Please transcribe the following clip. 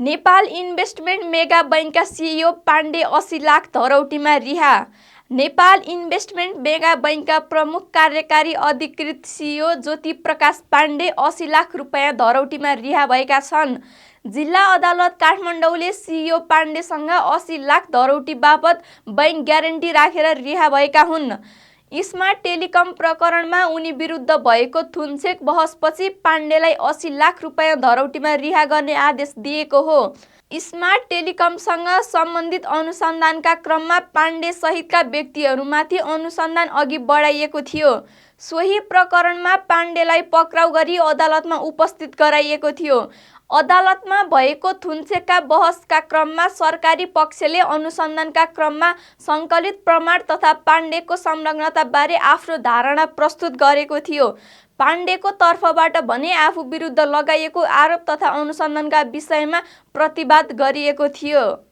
Nepal investment mega बैंकका CEO Pande 80 lakh धरौटीमा रिहा। नेपाल इन्भेस्टमेन्ट मेगा बैंकका प्रमुख कार्यकारी अधिकृत सिइओ ज्योति प्रकाश पाण्डे 80 लाख रुपैयाँ धरौटीमा रिहा भएका छन्। जिल्ला अदालत काठमाडौँले सिइओ पाण्डेसँग 80 लाख धरौटी बापत बैंक ग्यारेन्टी राखेर रिहा भएका हुन्। स्मार्ट टेलिकम प्रकरणमा उनी विरुद्ध भएको थुनछेक बहसपछि पाण्डेलाई 80 लाख रुपैयाँ धरौटीमा रिहा गर्ने आदेश दिएको हो। स्मार्ट टेलिकमसँग सम्बन्धित अनुसन्धानका क्रममा पाण्डे सहितका व्यक्तिहरूमाथि अनुसन्धान अघि बढाइएको थियो। सोही प्रकरणमा पाण्डेलाई पक्राउ गरी अदालतमा उपस्थित गराइएको थियो। अदालतमा भएको थुनछेकका बहसका क्रममा सरकारी पक्षले अनुसन्धानका क्रममा सङ्कलित प्रमाण तथा पाण्डेको संलग्नताबारे आफ्नो धारणा प्रस्तुत गरेको थियो। पाण्डेको तर्फबाट भने आफू विरुद्ध लगाइएको आरोप तथा अनुसन्धानका विषयमा प्रतिवाद गरिएको थियो।